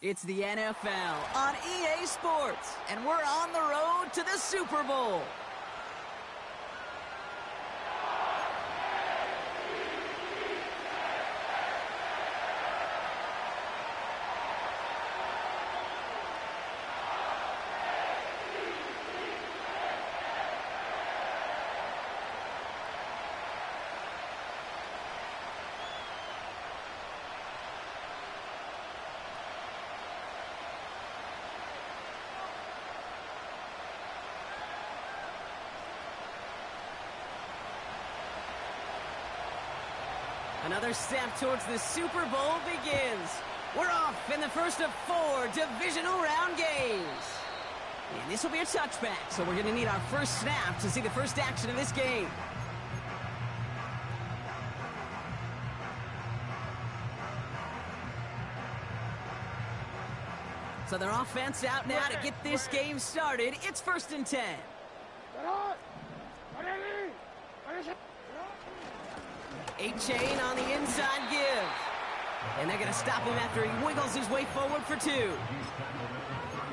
It's the NFL on EA Sports, and we're on the road to the Super Bowl. Another step towards the Super Bowl begins. We're off in the first of 4 divisional round games. And this will be a touchback, so we're going to need our first snap to see the first action of this game. So their offense out now to get this game started. It's 1st and 10. A-Chain on the inside give. And they're going to stop him after he wiggles his way forward for 2.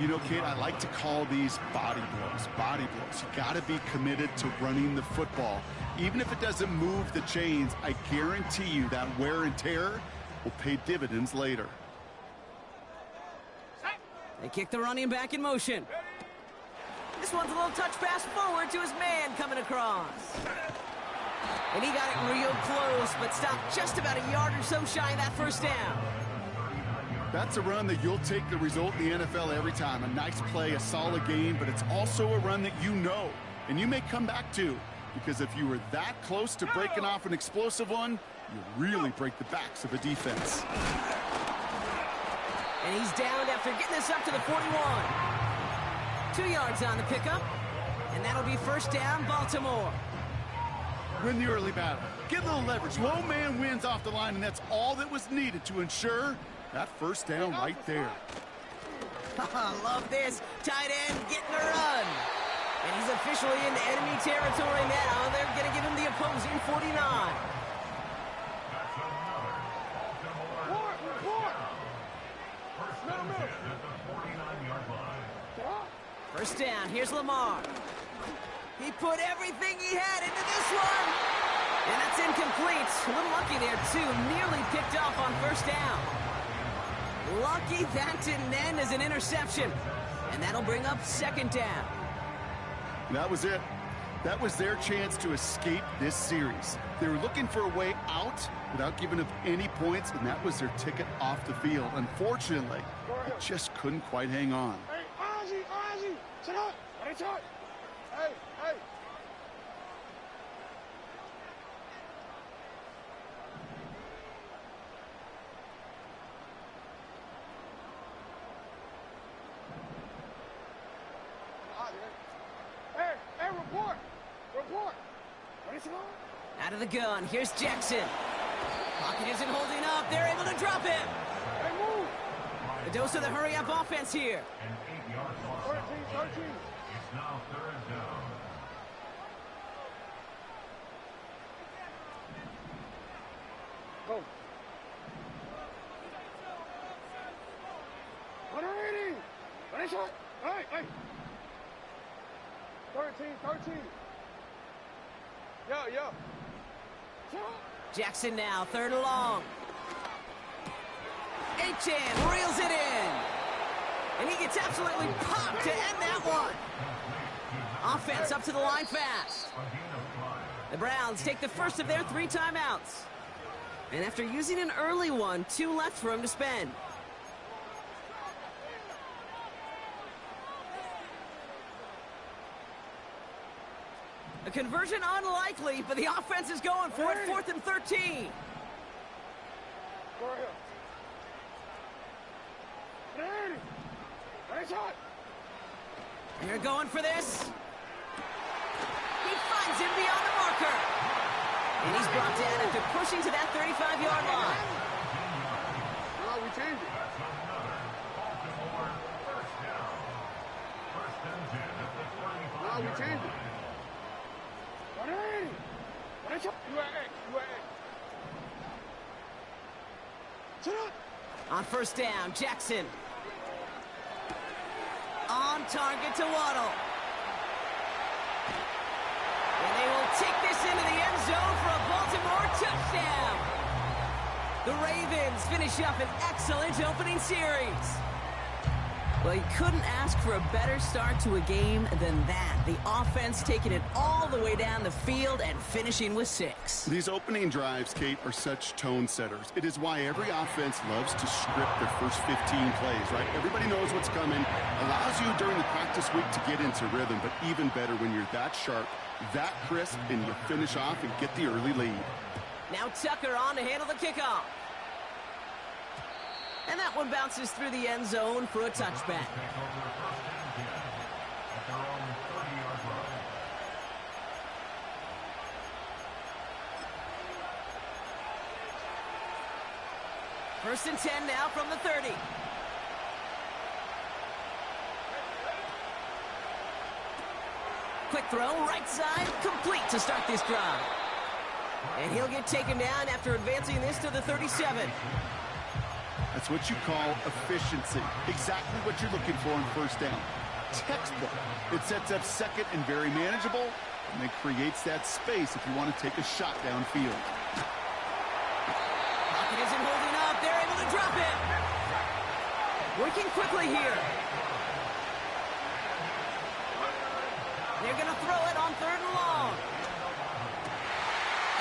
You know, kid, I like to call these body blows. Body blows. You got to be committed to running the football. Even if it doesn't move the chains, I guarantee you that wear and tear will pay dividends later. They kick the running back in motion. This one's a little touch pass forward to his man coming across. And he got it real close, but stopped just about a yard or so shy of that first down. That's a run that you'll take the result in the NFL every time. A nice play, a solid game, but it's also a run that you know, and you may come back to, because if you were that close to breaking off an explosive one, you really break the backs of a defense. And he's downed after getting this up to the 41. 2 yards on the pickup, and that'll be first down, Baltimore. Win the early battle. Get a little leverage. Low man wins off the line, and that's all that was needed to ensure that first down right there. Love this. Tight end getting a run. And he's officially into enemy territory now. They're going to give him the opposing 49. First down. Here's Lamar. He put everything he had into this one. And that's incomplete. A little lucky there, too. Nearly picked off on first down. Lucky that didn't end as an interception. And that'll bring up second down. That was it. That was their chance to escape this series. They were looking for a way out without giving up any points, and that was their ticket off the field. Unfortunately, it just couldn't quite hang on. Hey, Ozzy, sit up. Hey. Hey, report. Out of the gun, here's Jackson. Pocket isn't holding up. They're able to drop him. Hey, move. The dose of the hurry-up offense here. 13. It's now 3rd down. Go. 180. Ready, shot. Hey. 13. Yo. Jackson now, 3rd and long. A-Chan reels it in. And he gets absolutely popped to end that one. Offense up to the line fast. The Browns take the first of their 3 timeouts. And after using an early one, 2 left for him to spend. A conversion unlikely, but the offense is going for it. 4th and 13. Go ahead. Ready, shot. They're going for this. He finds him beyond the marker. And he's brought down after pushing to that 35-yard line. No, we changed it. No, we changed it. Ready, shot. On first down, Jackson. on target to Waddle. And they will take this into the end zone for a Baltimore touchdown. The Ravens finish up an excellent opening series. Well, you couldn't ask for a better start to a game than that. The offense taking it all the way down the field and finishing with 6. These opening drives, Kate, are such tone setters. It is why every offense loves to script their first 15 plays, right? Everybody knows what's coming. Allows you during the practice week to get into rhythm, but even better when you're that sharp, that crisp, and you finish off and get the early lead. Now Tucker on to handle the kickoff. And that one bounces through the end zone for a touchback. First and 10 now from the 30. Quick throw, right side, complete to start this drive. And he'll get taken down after advancing this to the 37. That's what you call efficiency. Exactly what you're looking for on first down. Textbook. It sets up second and very manageable, and it creates that space if you want to take a shot downfield. Pocket isn't holding up. They're able to drop it. Working quickly here. They're going to throw it on 3rd and long.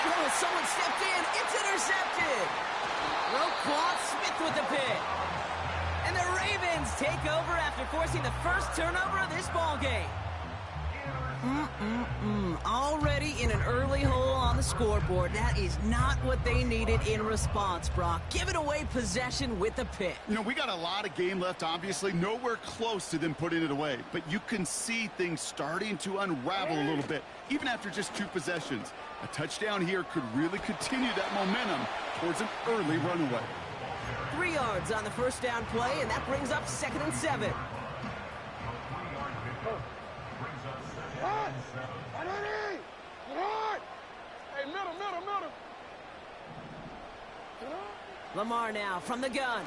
Oh, someone stepped in. It's intercepted. Roquan Smith with the pick. And the Ravens take over after forcing the first turnover of this ballgame. Already in an early hole on the scoreboard. That is not what they needed in response, Brock. Giving away possession with the pick. You know, we got a lot of game left, obviously. Nowhere close to them putting it away. But you can see things starting to unravel a little bit, even after just 2 possessions. A touchdown here could really continue that momentum towards an early runaway. 3 yards on the first down play, and that brings up 2nd and 7. Lamar now from the gun.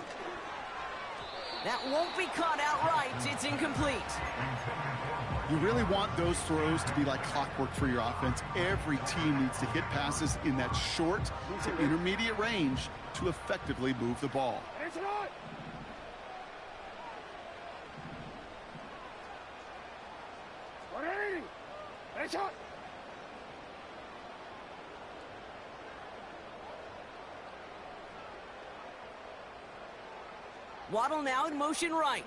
That won't be caught outright. It's incomplete. You really want those throws to be like clockwork for your offense. Every team needs to hit passes in that short to intermediate range to effectively move the ball. Waddle now in motion right.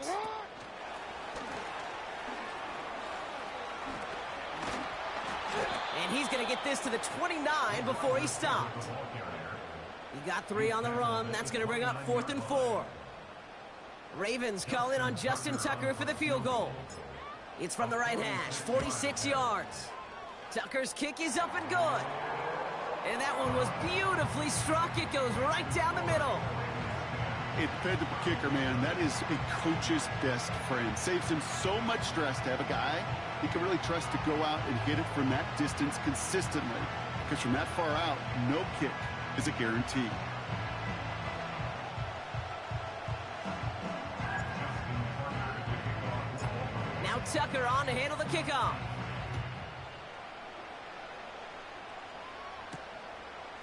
And he's going to get this to the 29 before he stopped. He got 3 on the run. That's going to bring up 4th and 4. Ravens call in on Justin Tucker for the field goal. It's from the right hash, 46 yards. Tucker's kick is up and good. And that one was beautifully struck. It goes right down the middle. A dependable kicker, man. That is a coach's best friend. Saves him so much stress to have a guy he can really trust to go out and hit it from that distance consistently. Because from that far out, no kick is a guarantee. Now Tucker on to handle the kickoff.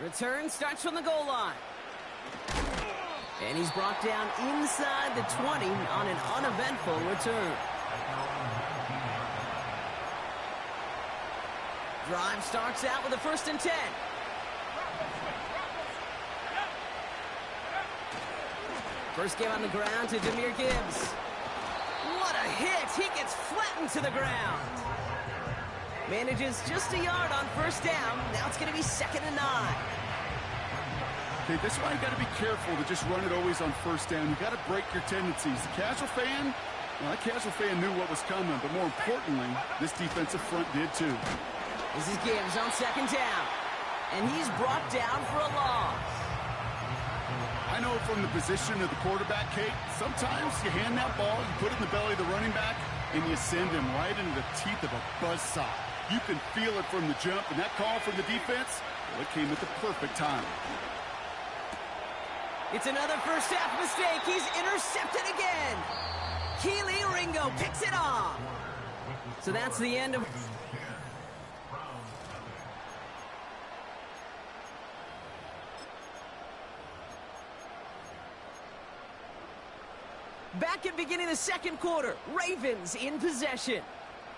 Return starts from the goal line. And he's brought down inside the 20 on an uneventful return. Drive starts out with a 1st and 10. First game on the ground to Jahmyr Gibbs. What a hit! He gets flattened to the ground. Manages just a yard on first down. Now it's going to be 2nd and 9. Okay, this is why you got to be careful to just run it always on first down. You got to break your tendencies. The casual fan, well, that casual fan knew what was coming, but more importantly, this defensive front did too. This is Gibbs on 2nd down, and he's brought down for a loss. I know from the position of the quarterback, Kate, sometimes you hand that ball, you put it in the belly of the running back, and you send him right into the teeth of a buzzsaw. You can feel it from the jump, and that call from the defense, well, it came at the perfect time. It's another first half mistake. He's intercepted again. Keely Ringo picks it off. So that's the end of... Back at beginning of the second quarter, Ravens in possession.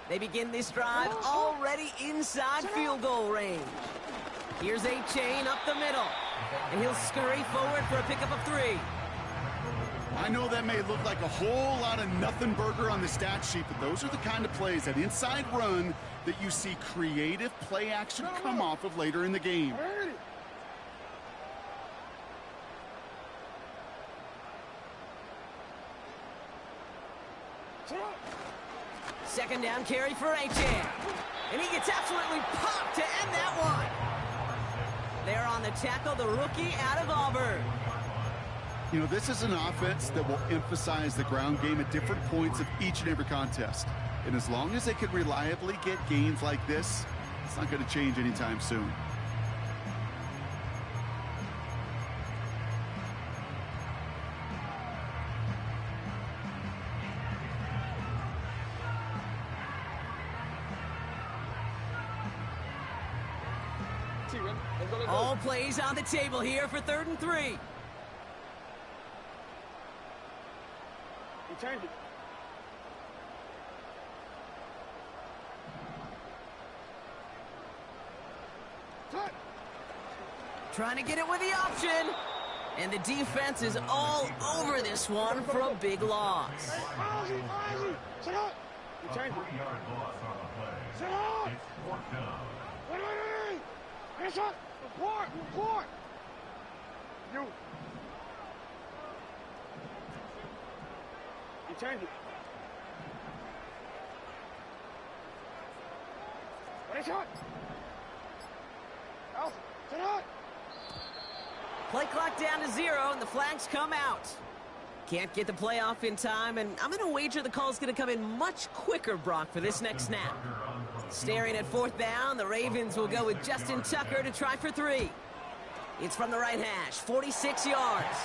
They begin this drive already inside field goal range. Here's A-Chain up the middle, and he'll scurry forward for a pickup of 3. I know that may look like a whole lot of nothing burger on the stat sheet, but those are the kind of plays, that inside run, that you see creative play action come off of later in the game. Second down carry for A-Chain. And he gets absolutely popped to end that one. There on the tackle, the rookie out of Auburn. You know, this is an offense that will emphasize the ground game at different points of each and every contest. And as long as they can reliably get gains like this, it's not going to change anytime soon. All plays on the table here for 3rd and 3. We changed it. Cut. Trying to get it with the option. And the defense is all over this one for a big loss. Ozzy, sit up. We changed it. 3-yard loss on the play. Sit up. It's 4th down. Wait. Hands up. Report. You. You changed it. Hands up. Elsie, sit up. Play clock down to 0, and the flags come out. Can't get the play off in time, and I'm going to wager the call's going to come in much quicker, Brock, for this next snap. Staring at 4th down, the Ravens will go with Justin Tucker to try for 3. It's from the right hash, 46 yards.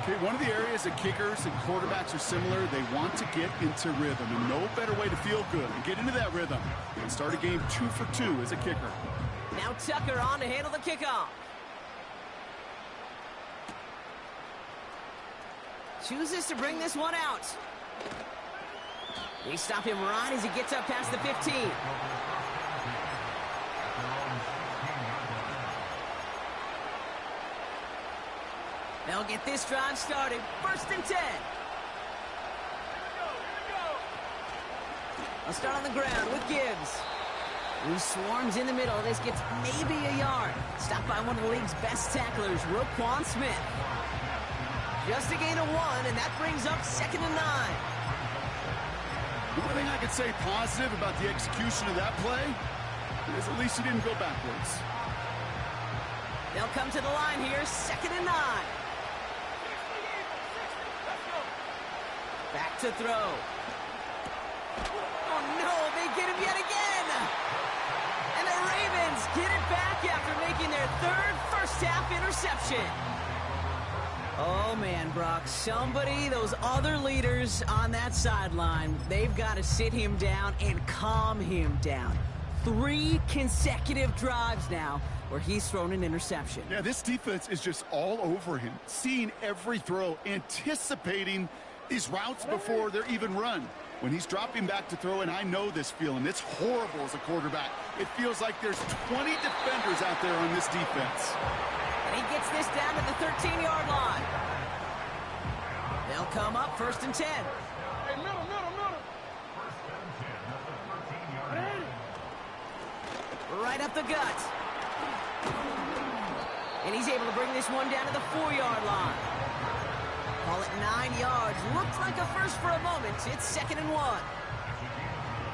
Okay, one of the areas that kickers and quarterbacks are similar, they want to get into rhythm, and no better way to feel good and get into that rhythm and start a game 2 for 2 as a kicker. Now Tucker on to handle the kickoff. Chooses to bring this one out. They stop him right as he gets up past the 15. They'll get this drive started. 1st and 10. I'll start on the ground with Gibbs, who swarms in the middle. This gets maybe a yard. Stopped by one of the league's best tacklers, Roquan Smith. Just a gain of 1, and that brings up 2nd and 9. One thing I could say positive about the execution of that play is at least he didn't go backwards. They'll come to the line here, 2nd and 9. Back to throw. Oh no, they get him yet again. And the Ravens get it back after making their 3rd first-half interception. Oh, man, Brock, those other leaders on that sideline, they've got to sit him down and calm him down. 3 consecutive drives now where he's thrown an interception. Yeah, this defense is just all over him, seeing every throw, anticipating these routes before they're even run. When he's dropping back to throw, and I know this feeling, it's horrible as a quarterback. It feels like there's 20 defenders out there on this defense. And he gets this down to the 13-yard line. They'll come up 1st and 10. Hey, middle. Right up the gut. And he's able to bring this one down to the 4-yard line. Call it 9 yards. Looks like a first for a moment. It's 2nd and 1.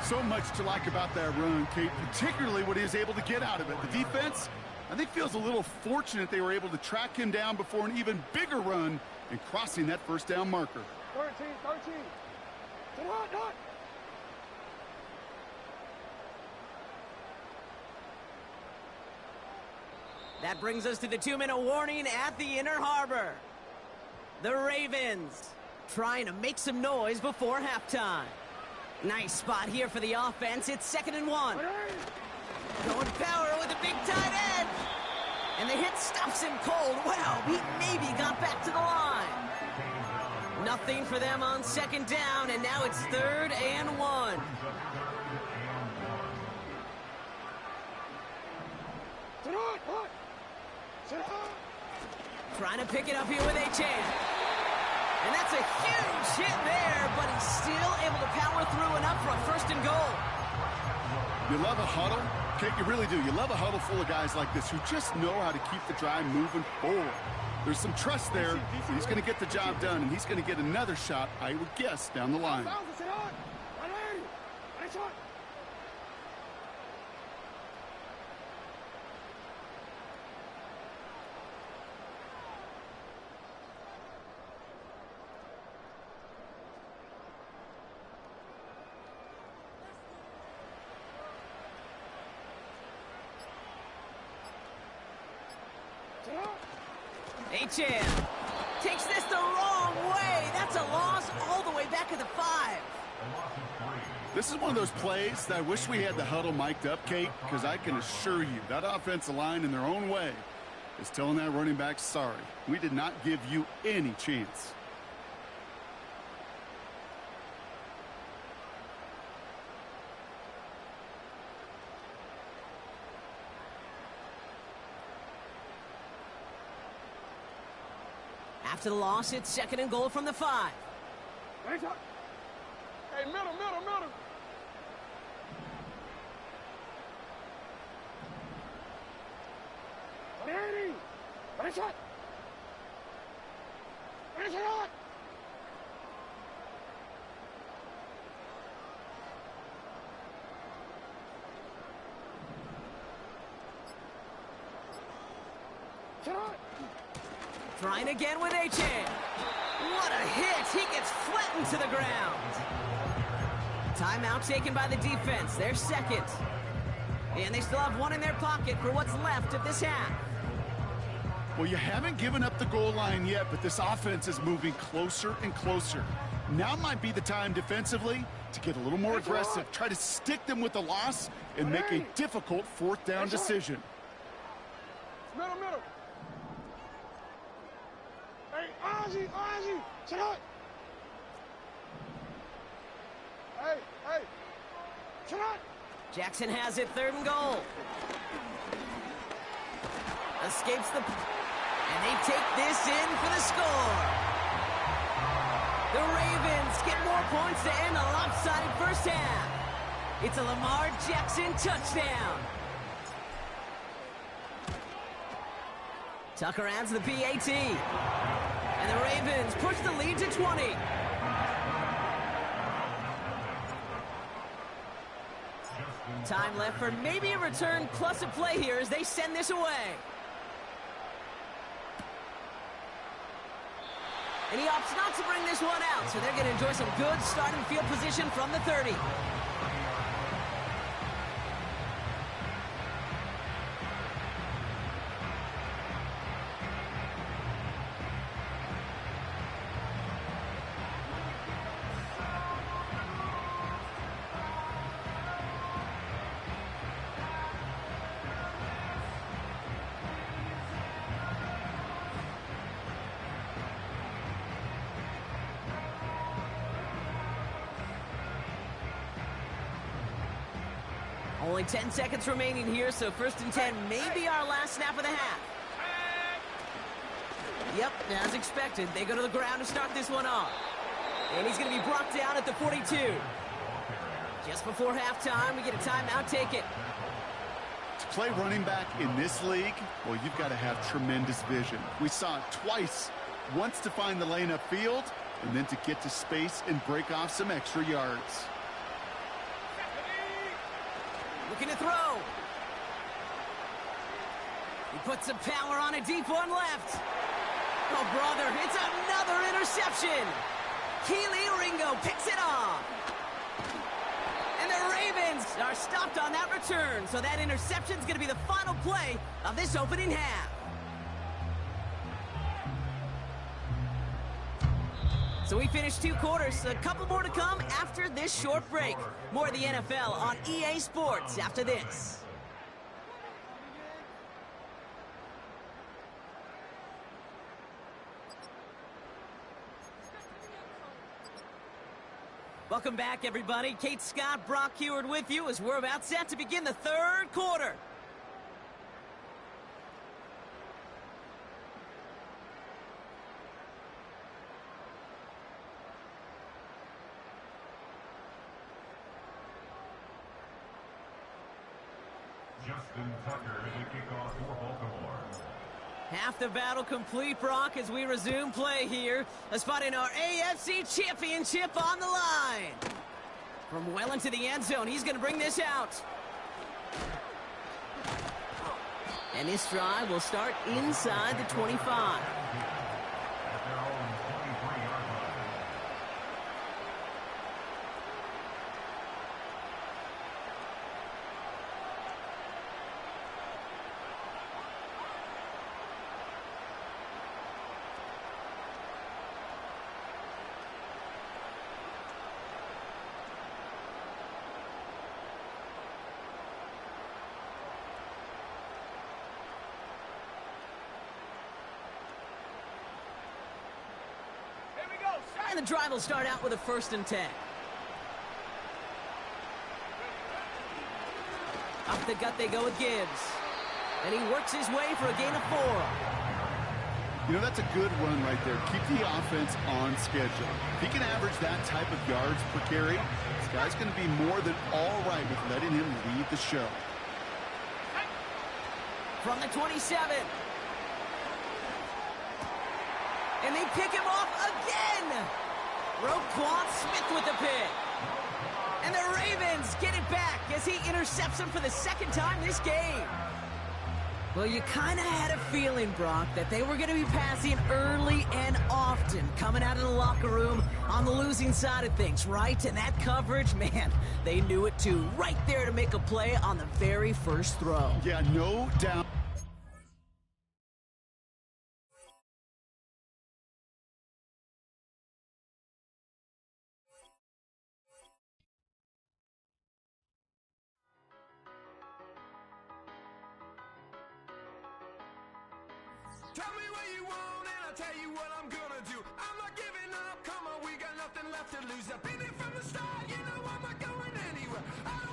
So much to like about that run, Kate, particularly what he was able to get out of it. The defense, I think, feels a little fortunate they were able to track him down before an even bigger run and crossing that 1st down marker. 13. Not. That brings us to the 2-minute warning at the Inner Harbor. The Ravens trying to make some noise before halftime. Nice spot here for the offense. It's 2nd and 1. Going power with a big tight end. And the hit stops him cold. Wow, he maybe got back to the line. Nothing for them on 2nd down, and now it's 3rd and 1. Trying to pick it up here with Achane. And that's a huge hit there, but he's still able to power through enough for a 1st and goal. You love a huddle? Kate, you really do. You love a huddle full of guys like this who just know how to keep the drive moving forward. There's some trust there. He's going to get the job done, and he's going to get another shot, I would guess, down the line. Achane takes this the wrong way. That's a loss all the way back at the 5. This is one of those plays that I wish we had the huddle mic'd up, Kate, because I can assure you that offensive line in their own way is telling that running back, sorry, we did not give you any chance. After the loss, it's 2nd and goal from the 5. Hey, middle. Trying again with Achane. What a hit! He gets flattened to the ground. Timeout taken by the defense. They're 2nd. And they still have 1 in their pocket for what's left of this half. Well, you haven't given up the goal line yet, but this offense is moving closer and closer. Now might be the time defensively to get a little more aggressive, try to stick them with the loss, and make a difficult 4th down decision. Middle. Hey, Ozzy, sit up. Hey, sit up. Jackson has it, 3rd and goal. Escapes the... And they take this in for the score. The Ravens get more points to end a lopsided 1st half. It's a Lamar Jackson touchdown. Tucker adds the PAT. And the Ravens push the lead to 20. Time left for maybe a return plus a play here as they send this away. And he opts not to bring this one out, so they're going to enjoy some good starting field position from the 30. Only 10 seconds remaining here, so 1st and 10 may be our last snap of the half. Yep, as expected, they go to the ground to start this one off. And he's going to be brought down at the 42. Just before halftime, we get a timeout taken. To play running back in this league, well, you've got to have tremendous vision. We saw it twice, once to find the lane upfield, and then to get to space and break off some extra yards. Looking to throw. He puts some power on a deep one left. Oh, brother, it's another interception. Kelee Ringo picks it off. And the Ravens are stopped on that return, so that interception's going to be the final play of this opening half. So we finished 2 quarters. A couple more to come after this short break. More of the NFL on EA Sports after this. Welcome back, everybody. Kate Scott, Brock Heward with you as we're about set to begin the 3rd quarter. Justin Tucker to kick off for Baltimore. Half the battle complete, Brock, as we resume play here. A spot in our AFC Championship on the line. From well into the end zone, he's going to bring this out. And this drive will start inside the 25. At their own 23-yard line. And the drive will start out with a 1st and 10. Up the gut they go with Gibbs. And he works his way for a gain of 4. You know, that's a good run right there. Keep the offense on schedule. If he can average that type of yards per carry, this guy's going to be more than all right with letting him lead the show. From the 27. And they pick him off again. Roquan Smith with the pick. And the Ravens get it back as he intercepts him for the 2nd time this game. Well, you kind of had a feeling, Brock, that they were going to be passing early and often, coming out of the locker room on the losing side of things, right? And that coverage, man, they knew it too. Right there to make a play on the very first throw. Yeah, no doubt. Tell me what you want and I'll tell you what I'm gonna do. I'm not giving up, come on, we got nothing left to lose. I've been here from the start, you know I'm not going anywhere. I don't